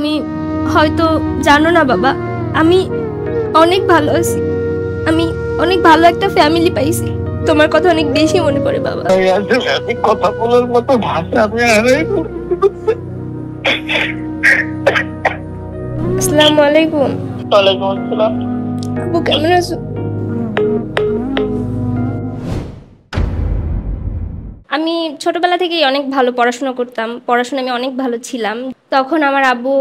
তুমি হয়তো জানো না বাবা, আমি অনেক ভালো আছি। আমি অনেক ভালো একটা ফ্যামিলি পাইছি। তোমার কথা অনেক বেশি মনে পড়ে বাবা। কথা বলার মতো ভাষা আমি হারাই ফেলছি। আসসালামু আলাইকুম। ওয়ালাইকুম আসসালাম। আপু কেমন আছো? আমি ছোটবেলা থেকেই অনেক ভালো পড়াশোনা করতাম, পড়াশোনায় আমি অনেক ভালো ছিলাম। তখন আমার আব্বু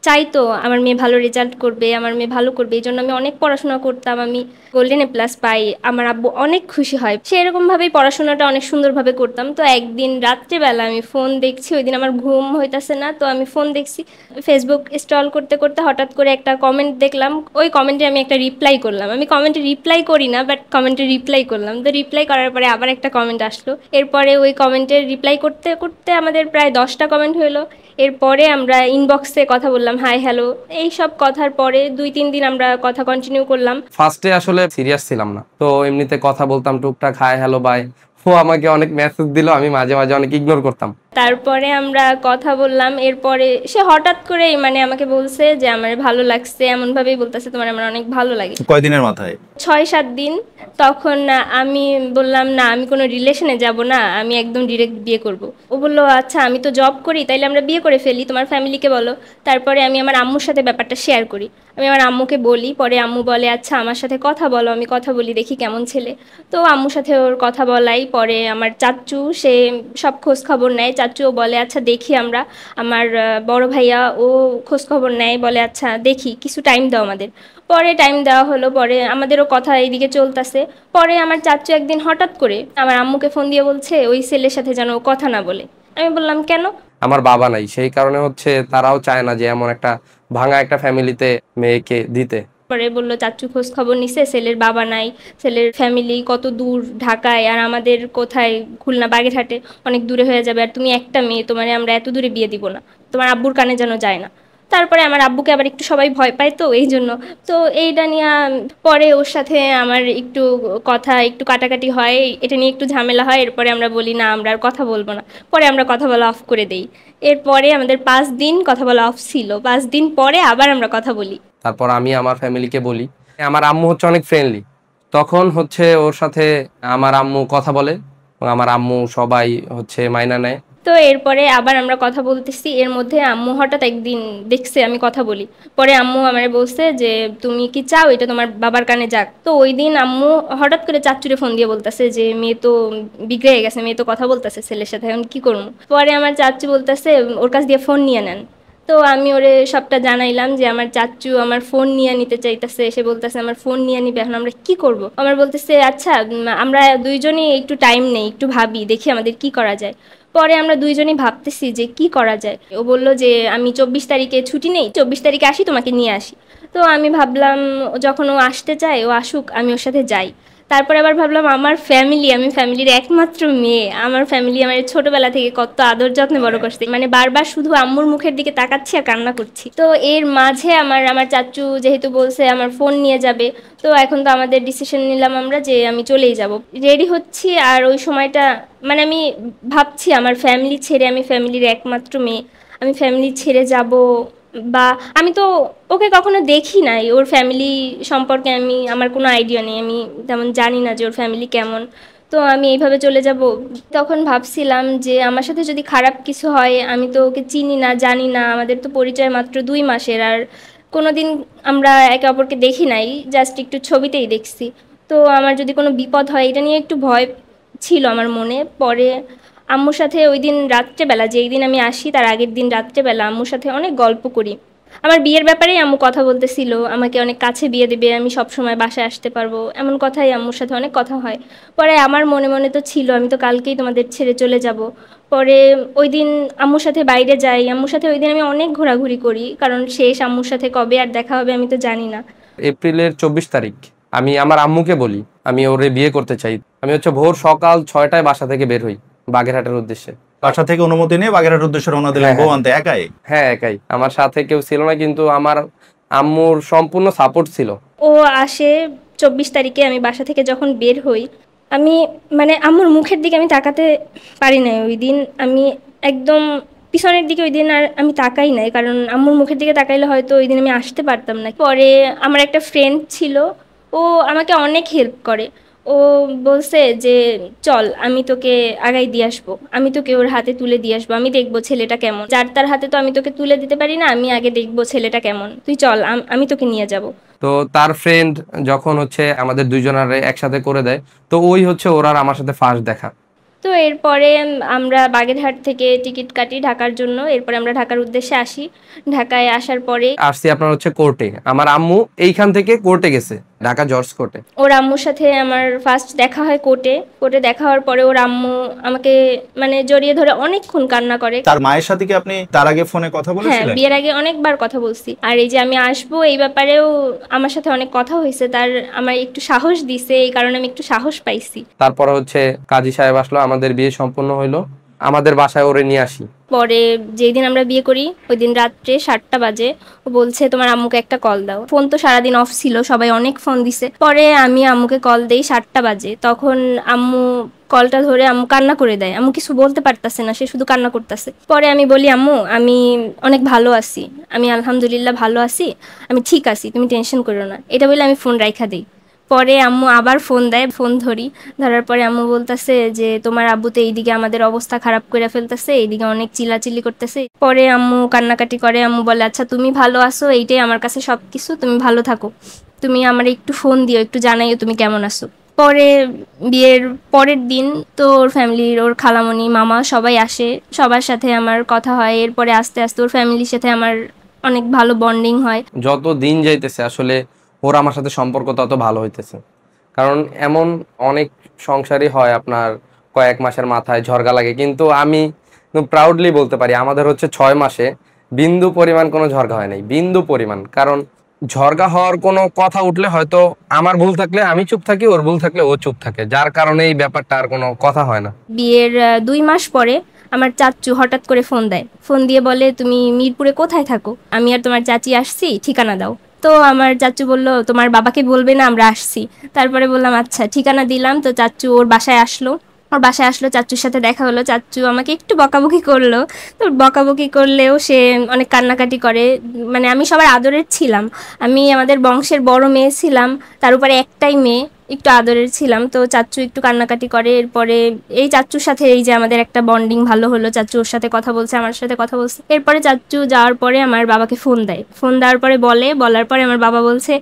চাইতো আমার মেয়ে ভালো রেজাল্ট করবে, আমার মেয়ে ভালো করবে, এই জন্য আমি অনেক পড়াশোনা করতাম। আমি গোল্ডেন এ প্লাস পাই, আমার আব্বু অনেক খুশি হয়। সেরকমভাবেই পড়াশোনাটা অনেক সুন্দরভাবে করতাম। তো একদিন রাত্রেবেলা আমি ফোন দেখছি, ওই দিন আমার ঘুম হইতাছে না, তো আমি ফোন দেখছি। ফেসবুক স্ক্রল করতে করতে হঠাৎ করে একটা কমেন্ট দেখলাম। ওই কমেন্টে আমি একটা রিপ্লাই করলাম। আমি কমেন্টে রিপ্লাই করি না, বাট কমেন্টে রিপ্লাই করলাম। তো রিপ্লাই করার পরে আবার একটা কমেন্ট আসলো। এরপরে ওই কমেন্টের রিপ্লাই করতে করতে আমাদের প্রায় 10টা কমেন্ট হলো। এরপরে আমরা ইনবক্সে কথা বললাম, হাই হ্যালো, এই সব কথার পরে 2-3 দিন আমরা কথা কন্টিনিউ করলাম। ফার্স্টে আসলে সিরিয়াস ছিলাম না, তো এমনিতে কথা বলতাম টুকটাক, হাই হ্যালো বাই। ও আমাকে অনেক মেসেজ দিল, আমি মাঝে মাঝে অনেক ইগনোর করতাম। তারপরে আমরা কথা বললাম। এরপরে সে হঠাৎ করেই মানে আমাকে বলছে যে আমার ভালো লাগছে, এমনভাবেই বলতেছে তোমার আমার অনেক ভালো লাগে। কয়দিনের মাথায়? 6-7 দিন। তখন আমি বললাম না, আমি কোনো রিলেশনে যাব না, আমি একদম ডিরেক্ট বিয়ে করব। ও বললো আচ্ছা আমি তো জব করি, তাইলে আমরা বিয়ে করে ফেলি, তোমার ফ্যামিলিকে বলো। তারপরে আমি আমার আম্মুর সাথে ব্যাপারটা শেয়ার করি। আমি আমার আম্মুকে বলি, পরে আম্মু বলে আচ্ছা আমার সাথে কথা বলো, আমি কথা বলি, দেখি কেমন ছেলে। তো আম্মুর সাথে ওর কথা বলাই, পরে আমার চাচ্চু সে সব খোঁজ খবর নেয়। চাচ্চুও বলে আচ্ছা দেখি আমরা। আমার বড় ভাইয়া ও খোঁজ খবর নেয়, বলে আচ্ছা দেখি, কিছু টাইম দাও আমাদের। পরে টাইম দেওয়া হলো, পরে আমাদেরও কথা এইদিকে চলতেছে। পরে আমার চাচ্চু একদিন হঠাৎ করে আমার আম্মুকে ফোন দিয়ে বলছে ওই ছেলের সাথে যেন ও কথা না বলে। আমি বললাম কেন? আমার বাবা নাই, সেই কারণে হচ্ছে তারাও চায় না যে এমন একটা ভাঙা একটা ফ্যামিলিতে মেয়েকে দিতে। পরে বললো চাচ্চু খোঁজ খবর নিছে, ছেলের বাবা নাই, ছেলের ফ্যামিলি কত দূর ঢাকায়, আর আমাদের কোথায় খুলনা বাগেরহাটে, অনেক দূরে হয়ে যাবে, আর তুমি একটা মেয়ে, তোমার আমরা এত দূরে বিয়ে দিব না, তোমার আব্বুর কানে যেন যায় না। তারপরে আমার আব্বুকে আবার একটু সবাই ভয় পায়, তো এই জন্য। তো এইটা নিয়ে পরে ওর সাথে আমার একটু কথা একটু কাটাকাটি হয়, এটা নিয়ে একটু ঝামেলা হয়। এরপরে আমরা বলি না আমরা আর কথা বলবো না, পরে আমরা কথা বলা অফ করে দেই। এরপরে আমাদের 5 দিন কথা বলা অফ ছিল, 5 দিন পরে আবার আমরা কথা বলি। তারপর আমি আমার ফ্যামিলিকে বলি। আমার আম্মু হচ্ছে অনেক ফ্রেন্ডলি, তখন হচ্ছে ওর সাথে আমার আম্মু কথা বলে এবং আমার আম্মু সবাই হচ্ছে মাইনা নেয়। তো এরপরে আবার আমরা কথা বলতেছি, এর মধ্যে আম্মু হঠাৎ একদিন দেখছে আমি কথা বলি। পরে আম্মু আমারে বলছে যে তুমি কি চাও এটা তোমার বাবার কানে যাক। তো ওই দিন আম্মু হঠাৎ করে চাচ্চুরে ফোন দিয়ে বলতেছে যে মেয়ে তো বিগড়ে গেছে, মেয়ে তো কথা বলতেছে ছেলের সাথে, এখন কি করবো। পরে আমার চাচ্চু বলতেছে ওর কাছ দিয়ে ফোন নিয়ে নেন। তো আমি ওরে সবটা জানাইলাম যে আমার চাচ্চু আমার ফোন নিয়ে নিতে চাইতেছে, এসে বলতেছে আমার ফোন নিয়ে নিবে, এখন আমরা কি করব। আমার বলতেছে আচ্ছা আমরা দুইজনই একটু টাইম নেই, একটু ভাবি, দেখি আমাদের কি করা যায়। পরে আমরা দুইজনই ভাবতেছি যে কি করা যায়। ও বলল যে আমি 24 তারিখে ছুটি নেই, 24 তারিখে আসি, তোমাকে নিয়ে আসি। তো আমি ভাবলাম যখন ও আসতে চায় ও আসুক, আমি ওর সাথে যাই। তারপরে আবার ভাবলাম আমার ফ্যামিলি, আমি ফ্যামিলির একমাত্র মেয়ে, আমার ফ্যামিলি আমার ছোটবেলা থেকে কত আদর যত্নে বড় করছে, মানে বারবার শুধু আম্মুর মুখের দিকে তাকাচ্ছি আর কান্না করছি। তো এর মাঝে আমার আমার চাচু যেহেতু বলছে আমার ফোন নিয়ে যাবে, তো এখন তো আমাদের ডিসিশন নিলাম আমরা যে আমি চলেই যাব। রেডি হচ্ছি, আর ওই সময়টা মানে আমি ভাবছি আমার ফ্যামিলি ছেড়ে, আমি ফ্যামিলির একমাত্র মেয়ে, আমি ফ্যামিলি ছেড়ে যাব, বা আমি তো ওকে কখনো দেখি নাই, ওর ফ্যামিলি সম্পর্কে আমার কোনো আইডিয়া নেই, আমি তেমন জানি না যে ওর ফ্যামিলি কেমন। তো আমি এইভাবে চলে যাব। তখন ভাবছিলাম যে আমার সাথে যদি খারাপ কিছু হয়, আমি তো ওকে চিনি না জানি না, আমাদের তো পরিচয় মাত্র 2 মাসের, আর কোনোদিন আমরা একে অপরকে দেখি নাই, জাস্ট একটু ছবিতেই দেখছি। তো আমার যদি কোনো বিপদ হয় এটা নিয়ে একটু ভয় ছিল আমার মনে। পরে আম্মুর সাথে ওই দিন রাত্রেবেলা, যেই দিন আমি আসি তার আগের দিন রাত্রেবেলা আম্মুর সাথে অনেক গল্প করি। আমার বিয়ের ব্যাপারেই আম্মু কথা বলতেছিল, আমাকে অনেক কাছে বিয়ে দেবে, আমি সব সময় বাসায় আসতে পারবো, এমন কথাই আম্মুর সাথে অনেক কথা হয়। পরে আমার মনে মনে তো ছিল আমি তো কালকেই তোমাদের ছেড়ে চলে যাব। পরে ওই দিন আম্মুর সাথে বাইরে যাই, আম্মুর সাথে ওই দিন আমি অনেক ঘোরাঘুরি করি, কারণ শেষ আম্মুর সাথে কবে আর দেখা হবে আমি তো জানি না। এপ্রিলের 24 তারিখ আমি আমার আম্মুকে বলি আমি ওরে বিয়ে করতে চাই। আমি হচ্ছে ভোর সকাল 6টায় বাসা থেকে বের হই বাগেরহাটের উদ্দেশ্যে। বাসা থেকে অনুমতি নিয়ে বাগেরহাট উদ্দেশ্যে রওনা দিলেন বউ আনতে একাই? হ্যাঁ একাই, আমার সাথে কেউ ছিল না, কিন্তু আমার আম্মুর সম্পূর্ণ সাপোর্ট ছিল। ও আসে 24 তারিখে, আমি বাসা থেকে যখন বের হই আমি মানে আম্মুর মুখের দিকে আমি তাকাতে পারি না ওই দিন, আমি একদম পিছনের দিকে ওই দিন আর আমি তাকাই নাই, কারণ আম্মুর মুখের দিকে তাকাইলে হয়তো ওই দিন আমি আসতে পারতাম না। পরে আমার একটা ফ্রেন্ড ছিল, ও আমাকে অনেক হেল্প করে। ও বলছে যে চল আমি তোকে আগাই দিয়ে আসবো, আমি তোকে ওর হাতে তুলে দিয়ে আসবো, আমি দেখবো ছেলেটা কেমন, যার তার হাতে তো আমি তোকে তুলে দিতে পারি না, আমি আগে দেখবো ছেলেটা কেমন, তুই চল আমি তোকে নিয়ে যাব। তো তার ফ্রেন্ড যখন হচ্ছে আমাদের দুইজনের একসাথে করে দেয়, তো ওই হচ্ছে ওর আর আমার সাথে ফার্স্ট দেখা। তো এরপরে আমরা বাগেরহাট থেকে টিকিট কাটি ঢাকার জন্য, এরপরে আমরা ঢাকার উদ্দেশ্যে আসি। ঢাকায় আসার পরে আসছি আপনার হচ্ছে কোর্টে, আমার আম্মু এইখান থেকে কোর্টে গেছে, ঢাকা জর্জ কোর্টে। ওর আম্মুর সাথে আমার ফার্স্ট দেখা হয় কোর্টে। কোর্টে দেখা হওয়ার পরে ওর আম্মু আমাকে মানে জড়িয়ে ধরে অনেকক্ষণ কান্না করে। তার মায়ের সাথে কি আপনি তার আগে ফোনে কথা হ্যাঁ, বলেছিলেন? বিয়ের আগে অনেকবার কথা বলছি। আর এই যে আমি আসবো এই ব্যাপারেও আমার সাথে অনেক কথা হয়েছে, তার আমার একটু সাহস দিছে, এই কারণে আমি একটু সাহস পাইছি। তারপরে হচ্ছে কাজী সাহেব আসলো, আমাদের বিয়ে সম্পন্ন হইলো, আমাদের বাসায় ওরে নিয়ে আসি। পরে যেই দিন আমরা বিয়ে করি ওই দিন রাত্রে 7টা বাজে ও বলছে তোমার আম্মুকে একটা কল দাও। ফোন তো সারাদিন অফ ছিল, সবাই অনেক ফোন দিছে। পরে আমি আম্মুকে কল দেই 7টা বাজে, তখন আম্মু কলটা ধরে আম্মু কান্না করে দেয়। আম্মু কিছু বলতে পারতেছে না, সে শুধু কান্না করতেছে। পরে আমি বলি আম্মু আমি অনেক ভালো আছি, আমি আলহামদুলিল্লাহ ভালো আছি, আমি ঠিক আছি, তুমি টেনশন করো না, এটা বলে আমি ফোন রাইখা দিই। পরে আম্মু আবার ফোন দেয়, ফোন ধরি। ধরার পরে আম্মু বলতেছে যে তোমার আব্বু তো এইদিকে আমাদের অবস্থা খারাপ করে ফেলতেছে, এইদিকে অনেক চিল্লাচিল্লি করতেছে। পরে আম্মু কান্নাকাটি করে, আম্মু বলে আচ্ছা তুমি ভালো আছো, এইটাই আমার কাছে সব কিছু, তুমি ভালো থাকো, তুমি আমার একটু ফোন দিও, একটু জানাইও তুমি কেমন আছো। পরে বিয়ের পরের দিন তো ওর ফ্যামিলির, ওর খালামণি মামা সবাই আসে, সবার সাথে আমার কথা হয়। এরপরে আস্তে আস্তে ওর ফ্যামিলির সাথে আমার অনেক ভালো বন্ডিং হয়। যত দিন যাইতেছে আসলে ওর আমার সাথে সম্পর্ক তত ভালো হইতেছে, কারণ এমন অনেক সংসারই হয় আপনার কয়েক মাসের মাথায় ঝগড়া লাগে, কিন্তু আমি প্রাউডলি বলতে পারি আমাদের হচ্ছে 6 মাসে বিন্দু পরিমাণ কোনো ঝগড়া হয় নাই, বিন্দু পরিমাণ। কারণ ঝগড়া হওয়ার কোনো কথা উঠলে হয়তো আমার ভুল থাকলে আমি চুপ থাকি, ওর ভুল থাকলে ও চুপ থাকে, যার কারণে এই ব্যাপারটা আর কোনো কথা হয় না। বিয়ের 2 মাস পরে আমার চাচু হঠাৎ করে ফোন দেয়, ফোন দিয়ে বলে তুমি মিরপুরে কোথায় থাকো, আমি আর তোমার চাচি আসছি, ঠিকানা দাও। তো আমার চাচু বলল তোমার বাবাকে বলবে না আমরা আসছি। তারপরে বললাম আচ্ছা, ঠিকানা দিলাম। তো চাচু ওর বাসায় আসলো, ওর বাসায় আসলো, চাচুর সাথে দেখা হলো। চাচু আমাকে একটু বকাবকি করলো, তো বকাবকি করলেও সে অনেক কান্নাকাটি করে। মানে আমি সবার আদরের ছিলাম, আমি আমাদের বংশের বড় মেয়ে ছিলাম, তার উপরে একটাই মেয়ে, একটু আদরের ছিলাম। তো চাচু একটু কান্নাকাটি করে। এরপরে এই চাচুর সাথে এই যে আমাদের একটা বন্ডিং ভালো হলো, চাচু ওর সাথে কথা বলছে, আমার সাথে কথা বলছে। এরপরে চাচু যাওয়ার পরে আমার বাবাকে ফোন দেয়, ফোন দেওয়ার পরে বলার পরে আমার বাবা বলছে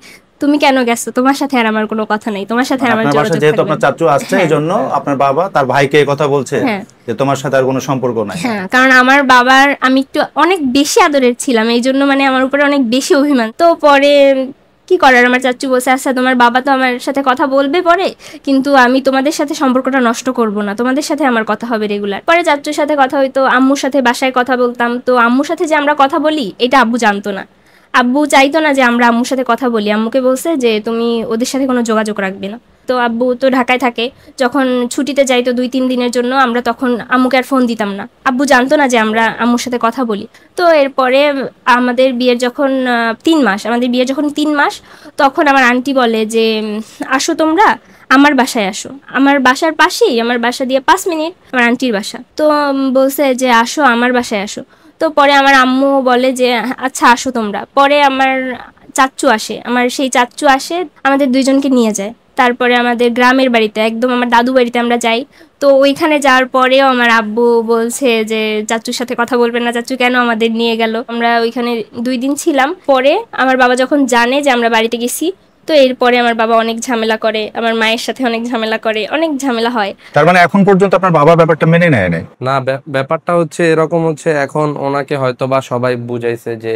তুমি কেন গেছো, তোমার সাথে আর আমার কোনো কথা নেই, তোমার সাথে আর আমার আপনার বাসায় যোগাযোগ যেহেতু থাকবে আপনার না। চাচু আসছে হ্যাঁ। এই জন্য আপনার বাবা তার ভাইকে এই কথা বলছে হ্যাঁ। যে তোমার সাথে আর কোনো সম্পর্ক নাই। হ্যাঁ, কারণ আমার বাবার আমি একটু অনেক বেশি আদরের ছিলাম, এই জন্য মানে আমার উপরে অনেক বেশি অভিমান। তো পরে কি করার, আমার চাচু বলছে আচ্ছা তোমার বাবা তো আমার সাথে কথা বলবে পরে, কিন্তু আমি তোমাদের সাথে সম্পর্কটা নষ্ট করব না, তোমাদের সাথে আমার কথা হবে রেগুলার। পরে চাচুর সাথে কথা হইতো, আম্মুর সাথে বাসায় কথা বলতাম। তো আম্মুর সাথে যে আমরা কথা বলি এটা আব্বু জানতো না, আব্বু চাইতো না যে আমরা আম্মুর সাথে কথা বলি। আম্মুকে বলছে যে তুমি ওদের সাথে কোনো যোগাযোগ রাখবে না। তো আব্বু তো ঢাকায় থাকে, যখন ছুটিতে যাইতো 2-3 দিনের জন্য, আমরা তখন আম্মুকে আর ফোন দিতাম না। আব্বু জানতো না যে আমরা আম্মুর সাথে কথা বলি। তো এরপরে আমাদের বিয়ের যখন 3 মাস, আমাদের বিয়ের যখন 3 মাস, তখন আমার আন্টি বলে যে আসো তোমরা আমার বাসায় আসো, আমার বাসার পাশেই, আমার বাসা দিয়ে 5 মিনিট আমার আন্টির বাসা। তো বলছে যে আসো আমার বাসায় আসো। তো পরে আমার আম্মু বলে যে আচ্ছা আসো তোমরা। পরে আমার চাচ্চু আসে, আমার সেই চাচ্চু আসে আমাদের দুইজনকে নিয়ে যায়। তারপরে আমাদের গ্রামের বাড়িতে, একদম আমার দাদু বাড়িতে আমরা যাই। তো ওইখানে যাওয়ার পরেও আমার আব্বু বলছে যে চাচুর সাথে কথা বলবেন না, চাচু কেন আমাদের নিয়ে গেল। আমরা ওইখানে 2 দিন ছিলাম। পরে আমার বাবা যখন জানে যে আমরা বাড়িতে গেছি, তো এরপরে আমার বাবা অনেক ঝামেলা করে, আমার মায়ের সাথে অনেক ঝামেলা করে, অনেক ঝামেলা হয়। তার মানে এখন পর্যন্ত আপনার বাবা ব্যাপারটা মেনে নেয় নাই? না, ব্যাপারটা হচ্ছে এরকম হচ্ছে, এখন ওনাকে হয়তো বা সবাই বুঝাইছে যে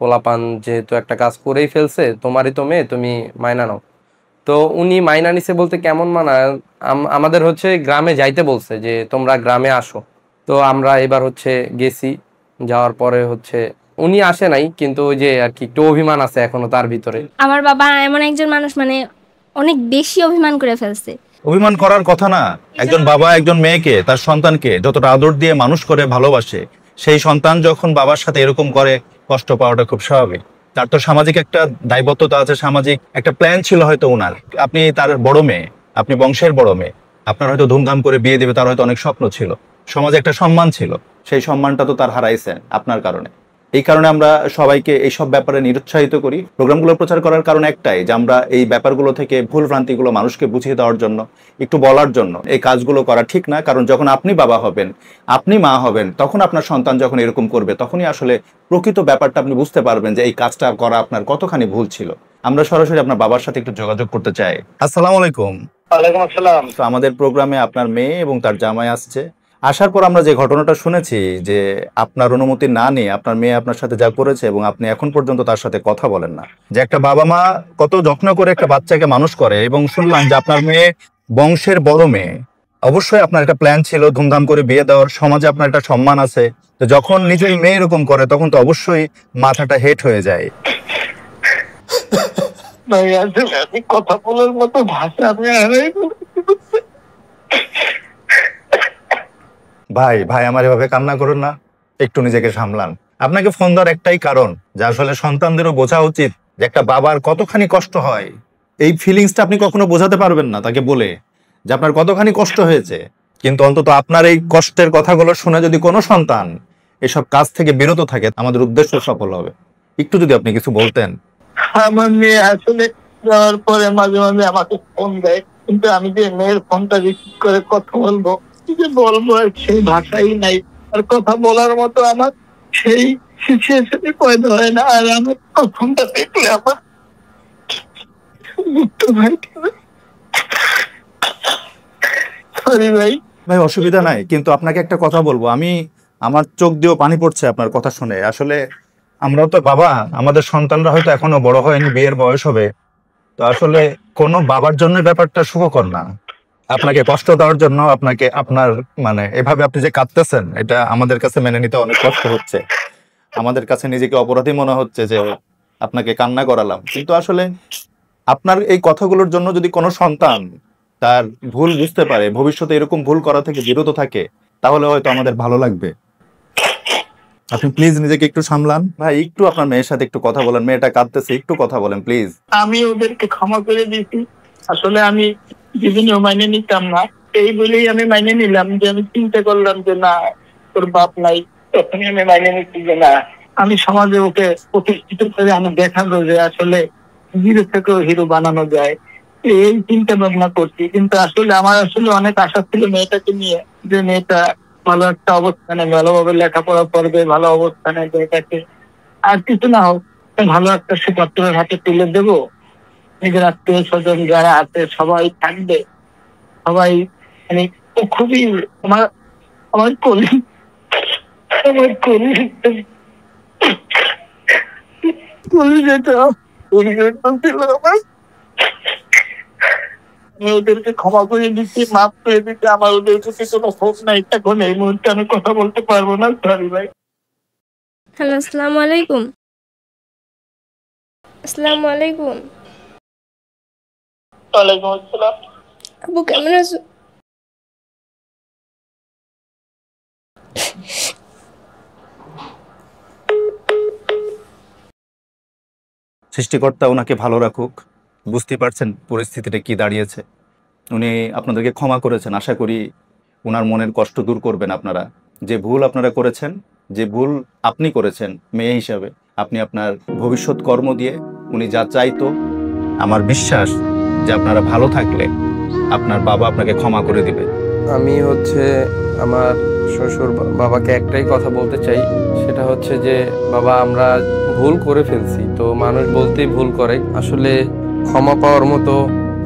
পোলাপান যেহেতু একটা কাজ করেই ফেলছে, তোমারই তো মেয়ে, তুমি মাইনা নাও। তো উনি মাইনা নিছে বলতে কেমন মানা, আমাদের হচ্ছে গ্রামে যাইতে বলছে যে তোমরা গ্রামে আসো। তো আমরা এবার হচ্ছে গেছি, যাওয়ার পরে হচ্ছে উনি আসে নাই, কিন্তু ওই যে আর কি একটু অভিমান আছে এখনো তার ভিতরে। আমার বাবা এমন একজন মানুষ, মানে অনেক বেশি অভিমান করে ফেলছে। অভিমান করার কথা না, একজন বাবা একজন মেয়েকে, তার সন্তানকে যতটা আদর দিয়ে মানুষ করে ভালোবাসে, সেই সন্তান যখন বাবার সাথে এরকম করে, কষ্ট পাওয়াটা খুব স্বাভাবিক। তার তো সামাজিক একটা দায়বদ্ধতা আছে, সামাজিক একটা প্ল্যান ছিল হয়তো ওনার। আপনি তার বড় মেয়ে, আপনি বংশের বড় মেয়ে, আপনার হয়তো ধুমধাম করে বিয়ে দেবে, তার হয়তো অনেক স্বপ্ন ছিল। সমাজে একটা সম্মান ছিল, সেই সম্মানটা তো তার হারাইছেন আপনার কারণে। এই কারণে আমরা সবাইকে এইসব ব্যাপারে নিরুৎসাহিত করি। প্রোগ্রামগুলো প্রচার করার কারণ একটাই, যে আমরা এই ব্যাপারগুলো থেকে ভুল ভ্রান্তিগুলো মানুষকে বুঝিয়ে দেওয়ার জন্য, একটু বলার জন্য। এই কাজগুলো করা ঠিক না, কারণ যখন আপনি বাবা হবেন, আপনি মা হবেন, তখন আপনার সন্তান যখন এরকম করবে, তখনই আসলে প্রকৃত ব্যাপারটা আপনি বুঝতে পারবেন যে এই কাজটা করা আপনার কতখানি ভুল ছিল। আমরা সরাসরি আপনার বাবার সাথে একটু যোগাযোগ করতে চাই। আসসালামু আলাইকুম। ওয়ালাইকুম আসসালাম। তো আমাদের প্রোগ্রামে আপনার মেয়ে এবং তার জামাই আসছে। আসার পর আমরা যে ঘটনাটা শুনেছি, যে আপনার অনুমতি না নিয়ে আপনার মেয়ে আপনার সাথে যা করেছে এবং আপনি এখন পর্যন্ত তার সাথে কথা বলেন না, যে একটা বাবা মা কত যত্ন করে একটা বাচ্চাকে মানুষ করে, এবং শুনলাম যে আপনার মেয়ে বংশের বড় মেয়ে। অবশ্যই আপনার একটা প্ল্যান ছিল ধুমধাম করে বিয়ে দেওয়ার, সমাজে আপনার একটা সম্মান আছে। তো যখন নিজের মেয়ে এরকম করে, তখন তো অবশ্যই মাথাটা হেট হয়ে যায়। ভাই আসলে আমি কথা বলার মতো ভাষা আমি হারাই ফেলেছি। ভাই ভাই আমার এভাবে কান্না করুন না, একটু নিজেকে সামলান। আপনাকে ফোন দেওয়ার একটাই কারণ, যে আসলে সন্তানদেরও বোঝা উচিত যে একটা বাবার কতখানি কষ্ট হয়। এই ফিলিংসটা আপনি কখনো বোঝাতে পারবেন না তাকে বলে, যে আপনার কতখানি কষ্ট হয়েছে। কিন্তু অন্তত আপনার এই কষ্টের কথাগুলো শুনে যদি কোনো সন্তান এসব কাজ থেকে বিরত থাকে, আমাদের উদ্দেশ্য সফল হবে। একটু যদি আপনি কিছু বলতেন। আমার মেয়ে আসলে যাওয়ার পরে মাঝে মাঝে আমাকে ফোন দেয়, কিন্তু আমি যে মেয়ের ফোনটা রিসিভ করে কথা বলবো, কি যে বলবো, আর সেই ভাষাই নাই। আর কথা বলার মতো আমার সেই সিচুয়েশনে পয়দা হয় না। আর আমার ফোনটা দেখলে আমার সরি ভাই। ভাই অসুবিধা নাই, কিন্তু আপনাকে একটা কথা বলবো, আমার চোখ দিয়েও পানি পড়ছে আপনার কথা শুনে। আসলে আমরাও তো বাবা, আমাদের সন্তানরা হয়তো এখনো বড় হয়নি, বিয়ের বয়স হবে। তো আসলে কোনো বাবার জন্য ব্যাপারটা সুখকর না। আপনাকে কষ্ট দেওয়ার জন্য আপনাকে আপনার এভাবে আপনি যে কাঁদতেছেন, এটা আমাদের কাছে মেনে নিতে অনেক কষ্ট হচ্ছে। আমাদের কাছে নিজেকে অপরাধী মনে হচ্ছে যে আপনাকে কান্না করালাম। কিন্তু আসলে আপনার এই কথাগুলোর জন্য যদি কোনো সন্তান তার ভুল বুঝতে পারে, ভবিষ্যতে এরকম ভুল করা থেকে বিরত থাকে, তাহলে হয়তো আমাদের ভালো লাগবে। আপনি প্লিজ নিজেকে একটু সামলান। ভাই একটু আপনার মেয়ের সাথে একটু কথা বলেন, মেয়েটা কাঁদতেছে, একটু কথা বলেন প্লিজ। আমি ওদেরকে ক্ষমা করে দিয়েছি। আসলে আমি বিভিন্ন মাইনে নিতাম না, এই বলেই আমি মাইনে নিলাম। যে আমি চিন্তা করলাম যে না, তোর বাপ নাই, তখনই আমি মাইনে নিচ্ছি যে না, আমি সমাজে ওকে প্রতিষ্ঠিত করে আমি দেখাবো যে আসলে হিরো থেকেও হিরো বানানো যায়। এই চিন্তা ভাবনা করছি। কিন্তু আসলে আমার অনেক আশা ছিল মেয়েটাকে নিয়ে, যে মেয়েটা ভালো একটা অবস্থানে, ভালোভাবে লেখাপড়া করবে, ভালো অবস্থানে মেয়েটাকে, আর কিছু না হোক ভালো একটা সুপাত্রের হাতে তুলে দেবো। নিজের আত্মীয় স্বজন যারা আছে সবাই থাকবে, সবাই খুবই আমার আমার কলি ছিল আমার। ওদেরকে ক্ষমা করে দিচ্ছি, মাফ করে দিচ্ছি। আমার ওদের প্রতি কোনো ক্ষোভ নাই। এখন এই মুহূর্তে আমি কথা বলতে পারবো না, সরি ভাই। হ্যালো, আসসালামু আলাইকুম। আসসালামু আলাইকুম। ওয়ালাইকুম আসসালাম। আপু কেমন আছো? সৃষ্টিকর্তা ওনাকে ভালো রাখুক। বুঝতে পারছেন পরিস্থিতিটা কি দাঁড়িয়েছে। উনি আপনাদেরকে ক্ষমা করেছেন, আশা করি ওনার মনের কষ্ট দূর করবেন আপনারা। যে ভুল আপনারা করেছেন, যে ভুল আপনি করেছেন মেয়ে হিসাবে, আপনি আপনার ভবিষ্যৎ কর্ম দিয়ে উনি যা চাইতো, আমার বিশ্বাস যে আপনারা ভালো থাকলে আপনার বাবা আপনাকে ক্ষমা করে দিবে। আমি আমার শ্বশুর বাবাকে একটাই কথা বলতে চাই, সেটা হচ্ছে যে বাবা, আমরা ভুল করে ফেলছি, তো মানুষ বলতেই ভুল করে, আসলে ক্ষমা পাওয়ার মতো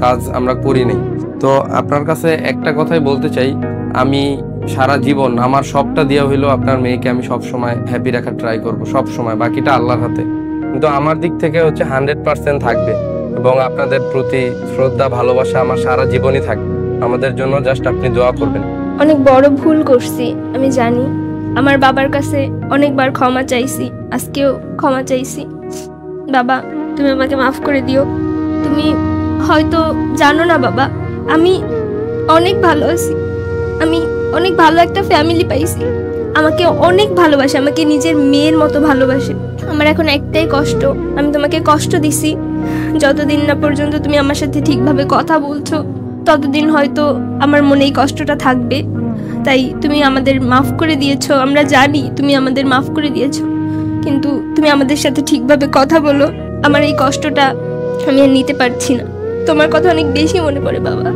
কাজ আমরা করি নাই। তো আপনার কাছে একটা কথাই বলতে চাই, আমি সারা জীবন আমার সবটা দেওয়া হইলো আপনার মেয়েকে আমি সব সময় হ্যাপি রাখার ট্রাই করব, সব সময়, বাকিটা আল্লাহর হাতে। কিন্তু আমার দিক থেকে 100% থাকবে, এবং আপনাদের প্রতি শ্রদ্ধা ভালোবাসা আমার সারা জীবনই থাকবে। আমাদের জন্য জাস্ট আপনি দোয়া করবেন। অনেক বড় ভুল করছি আমি জানি। আমার বাবার কাছে অনেকবার ক্ষমা চাইছি, আজকেও ক্ষমা চাইছি। বাবা, তুমি আমাকে মাফ করে দিও। তুমি হয়তো জানো না বাবা, আমি অনেক ভালো আছি। আমি অনেক ভালো একটা ফ্যামিলি পাইছি, আমাকে অনেক ভালোবাসে, আমাকে নিজের মেয়ের মতো ভালোবাসে। আমার এখন একটাই কষ্ট, আমি তোমাকে কষ্ট দিছি। যতদিন না পর্যন্ত তুমি আমার সাথে ঠিকভাবে কথা বলছো, ততদিন হয়তো আমার মনে এই কষ্টটা থাকবে। তাই তুমি আমাদের মাফ করে দিয়েছো, আমরা জানি তুমি আমাদের মাফ করে দিয়েছো, কিন্তু তুমি আমাদের সাথে ঠিকভাবে কথা বলো। আমার এই কষ্টটা আমি আর নিতে পারছি না, তোমার কথা অনেক বেশি মনে পড়ে বাবা।